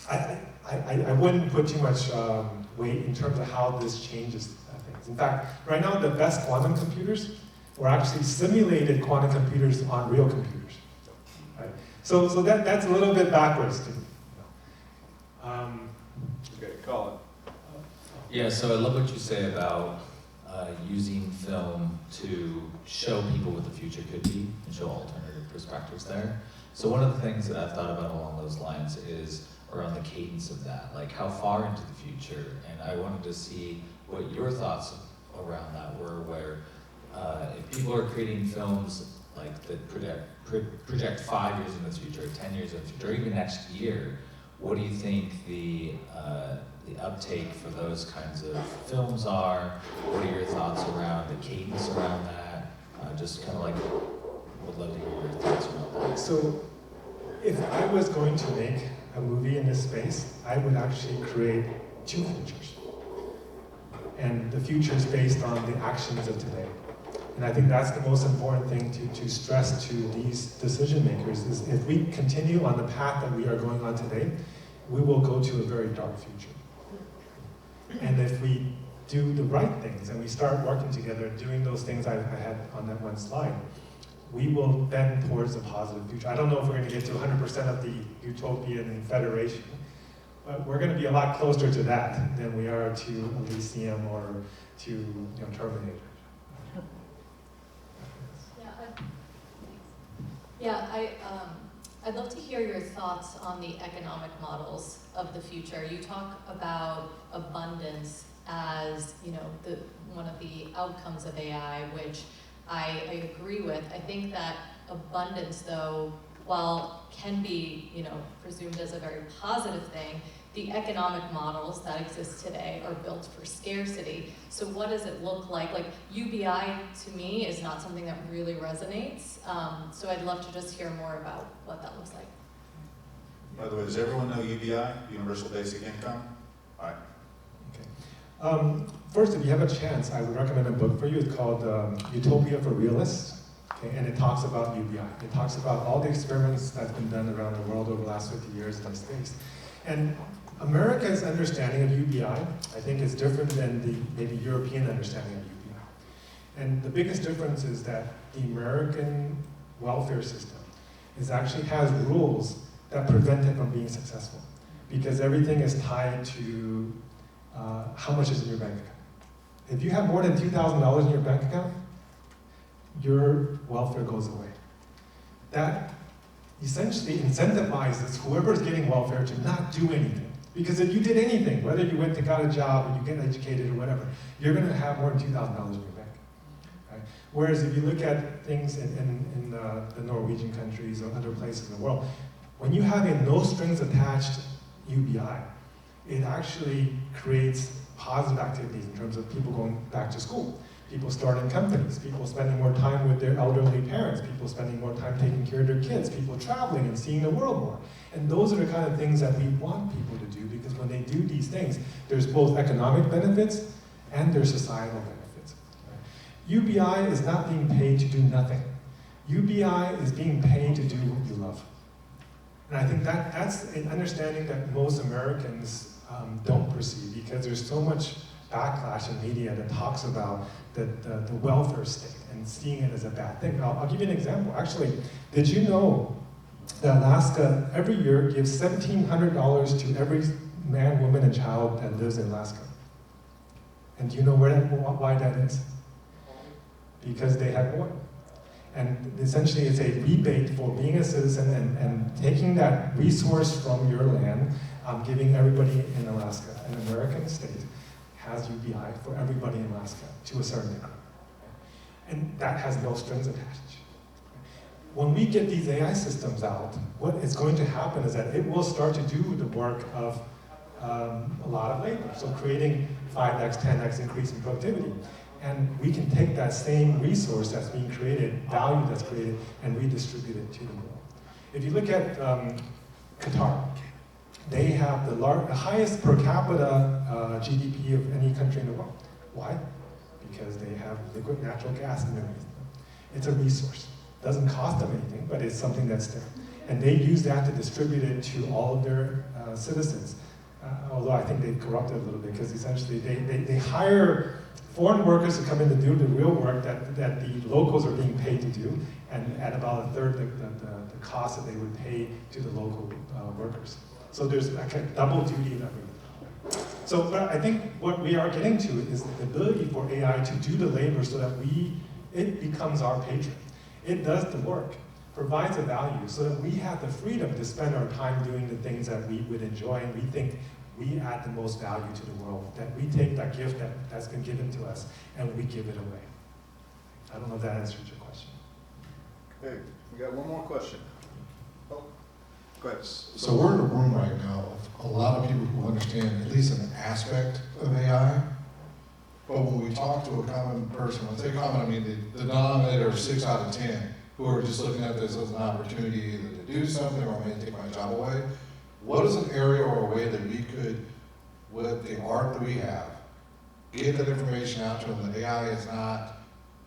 I wouldn't put too much weight in terms of how this changes things. In fact, right now, the best quantum computers were actually simulated quantum computers on real computers. Right? So that's a little bit backwards too. Okay, call it. Yeah, so I love what you say about using film to show people what the future could be and show alternative perspectives there. So one of the things that I've thought about along those lines is around the cadence of that, like how far into the future, and I wanted to see what your thoughts around that were, where if people are creating films like that project 5 years in the future, 10 years in the future, or even next year, what do you think the uptake for those kinds of films are? What are your thoughts around the cadence around that? Just kind of like, would love to hear your thoughts around that. So, if I was going to make a movie in this space, I would actually create 2 futures. And the future is based on the actions of today. And I think that's the most important thing to stress to these decision makers is if we continue on the path that we are going on today, we will go to a very dark future. And if we do the right things and we start working together, doing those things I had on that one slide, we will bend towards a positive future. I don't know if we're going to get to 100% of the utopian federation, but we're going to be a lot closer to that than we are to Elysium or to Terminator. I'd love to hear your thoughts on the economic models of the future. You talk about abundance as, one of the outcomes of AI, which I agree with. I think that abundance, though, while can be, presumed as a very positive thing, the economic models that exist today are built for scarcity. So what does it look like? Like UBI to me is not something that really resonates. So I'd love to just hear more about what that looks like. By the way, does everyone know UBI, Universal Basic Income? All right. Okay. First, if you have a chance, I would recommend a book for you. It's called Utopia for Realists. Okay, and it talks about UBI. It talks about all the experiments that's been done around the world over the last 50 years in this space. And America's understanding of UBI, I think, is different than the maybe European understanding of UBI. And the biggest difference is that the American welfare system actually has rules that prevent it from being successful. Because everything is tied to how much is in your bank account. If you have more than $2,000 in your bank account, your welfare goes away. That essentially incentivizes whoever's getting welfare to not do anything. Because if you did anything, whether you went and got a job or you get educated or whatever, you're going to have more than $2,000 in your bank. Right? Whereas if you look at things in the Norwegian countries or other places in the world, when you have a no strings attached UBI, it actually creates positive activities in terms of people going back to school, people starting companies, people spending more time with their elderly parents, people spending more time taking care of their kids, people traveling and seeing the world more. And those are the kind of things that we want people to do, because when they do these things, there's both economic benefits and there's societal benefits. UBI is not being paid to do nothing. UBI is being paid to do what you love. And I think that's an understanding that most Americans don't perceive, because there's so much backlash in media that talks about the welfare state and seeing it as a bad thing. I'll give you an example. Actually, did you know that Alaska every year gives $1,700 to every man, woman, and child that lives in Alaska? And do you know why that is? Because they have oil. And essentially it's a rebate for being a citizen and taking that resource from your land, giving everybody in Alaska, an American state, has UBI for everybody in Alaska to a certain degree. And that has no strings attached. When we get these AI systems out, what is going to happen is that it will start to do the work of a lot of labor. So creating 5x, 10x increase in productivity. And we can take that same resource that's being created, value that's created, and redistribute it to the world. If you look at Qatar, they have the highest per capita GDP of any country in the world. Why? Because they have liquid natural gas underneath them. It's a resource. It doesn't cost them anything, but it's something that's there. And they use that to distribute it to all of their citizens. Although I think they've corrupted a little bit, because essentially they hire foreign workers to come in to do the real work that the locals are being paid to do, and at about a third the cost that they would pay to the local workers. So there's like a double duty of everything. So but I think what we are getting to is the ability for AI to do the labor so that it becomes our patron. It does the work, provides a value, so that we have the freedom to spend our time doing the things that we would enjoy and we think we add the most value to the world, that we take that gift that's been given to us and we give it away. I don't know if that answered your question. Okay, we got one more question. Oh, Go ahead. So we're in a room right now of a lot of people who understand at least an aspect of AI. But when we talk to a common person, when I say common, I mean the denominator of 6 out of 10, who are just looking at this as an opportunity either to do something or maybe take my job away. What is an area or a way that we could, with the art that we have, get that information out to them that AI is not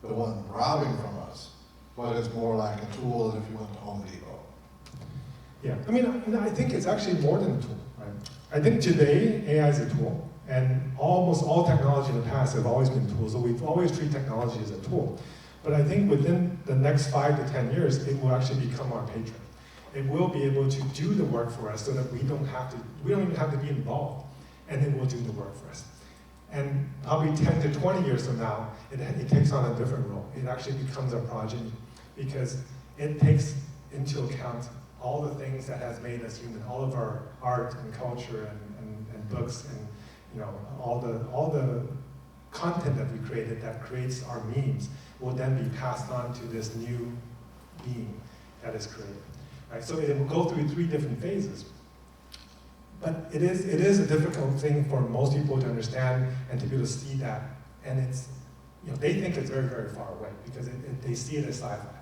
the one robbing from us, but it's more like a tool than if you went to Home Depot? Yeah, I mean, I think it's actually more than a tool, right? I think today, AI is a tool, and almost all technology in the past have always been tools, so we've always treated technology as a tool. But I think within the next 5 to 10 years, it will actually become our patron. It will be able to do the work for us so that we don't even have to be involved, and it will do the work for us. And probably 10 to 20 years from now, it takes on a different role. It actually becomes our progeny, because it takes into account all the things that has made us human, all of our art and culture and books, and you know, all the content that we created that creates our memes will then be passed on to this new being that is created. Right? So it will go through 3 different phases. But it is a difficult thing for most people to understand and to be able to see that. And it's, you know, they think it's very, very far away because they see it as sci-fi.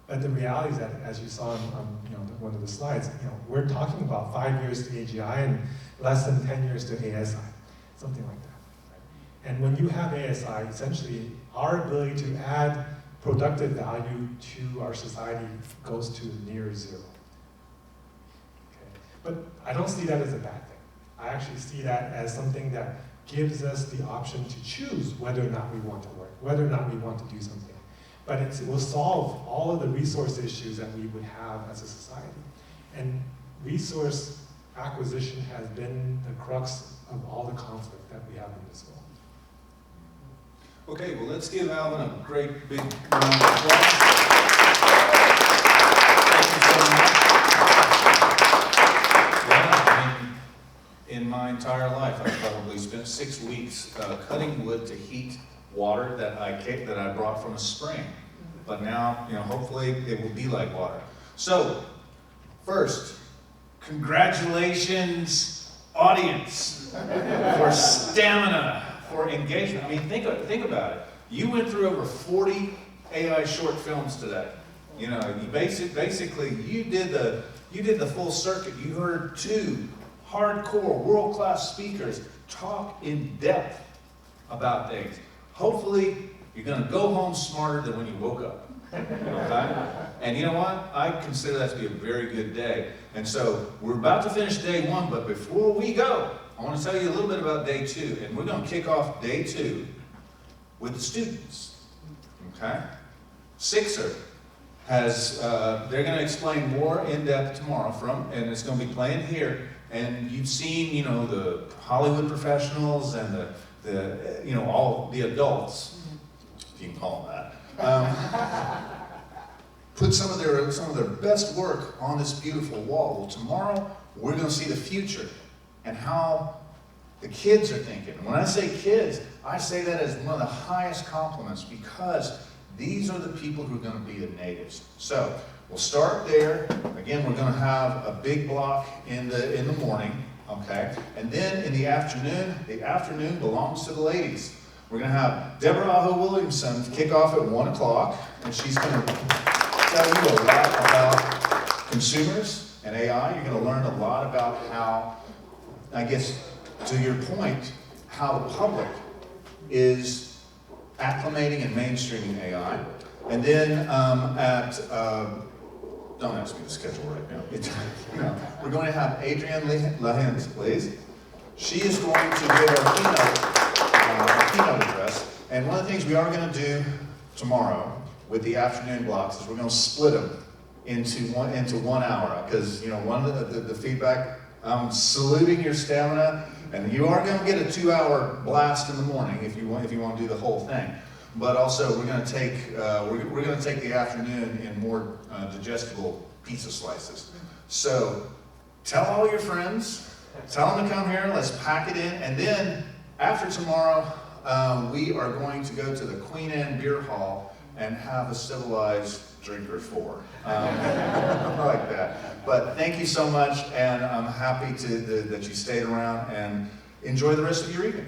But the reality is that, as you saw on you know, one of the slides, you know, we're talking about 5 years to AGI and less than 10 years to ASI, something like that. Right? And when you have ASI, essentially, our ability to add productive value to our society goes to near 0. Okay? But I don't see that as a bad thing. I actually see that as something that gives us the option to choose whether or not we want to work, whether or not we want to do something. But it will solve all of the resource issues that we would have as a society. And resource acquisition has been the crux of all the conflict that we have in this world. Okay, well, let's give Alvin a great big round of applause. Thank you so much. Yeah, I mean, in my entire life, I've probably spent 6 weeks cutting wood to heat water that I brought from a spring. But now, you know, hopefully it will be like water. So, first, congratulations, audience, for stamina, for engagement. I mean, think about it. You went through over 40 AI short films today. You know, you basically you did the full circuit. You heard 2 hardcore, world-class speakers talk in depth about things. Hopefully, you're going to go home smarter than when you woke up. Okay? And you know what? I consider that to be a very good day. And so we're about to finish day 1, but before we go, I want to tell you a little bit about day 2. And we're going to kick off day 2 with the students. Okay? Sixer has, they're going to explain more in depth tomorrow and it's going to be playing here. And you've seen, you know, the Hollywood professionals and the you know, all the adults, if you can call them that, put some of their best work on this beautiful wall. Well, tomorrow we're going to see the future and how the kids are thinking. When I say kids, I say that as one of the highest compliments because these are the people who are going to be the natives. So we'll start there. Again, we're going to have a big block in the morning. Okay, and then in the afternoon belongs to the ladies. We're going to have Deborah Aho Williamson kick off at 1 o'clock, and she's going to tell you a lot about consumers and AI. You're going to learn a lot about how, I guess, to your point, how the public is acclimating and mainstreaming AI. And then don't ask me to schedule right now. We're going to have Adrienne Lahens, please. She is going to give our keynote address. And one of the things we are going to do tomorrow with the afternoon blocks is we're going to split them into 1 hour. Because, you know, one of the feedback, I'm saluting your stamina, and you are going to get a 2-hour blast in the morning if you want to do the whole thing. But also, we're going to take the afternoon in more digestible pizza slices. So, tell all your friends, tell them to come here. Let's pack it in, and then after tomorrow, we are going to go to the Queen Anne Beer Hall and have a civilized drink or four. I like that. But thank you so much, and I'm happy that you stayed around, and enjoy the rest of your evening.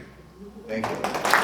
Thank you.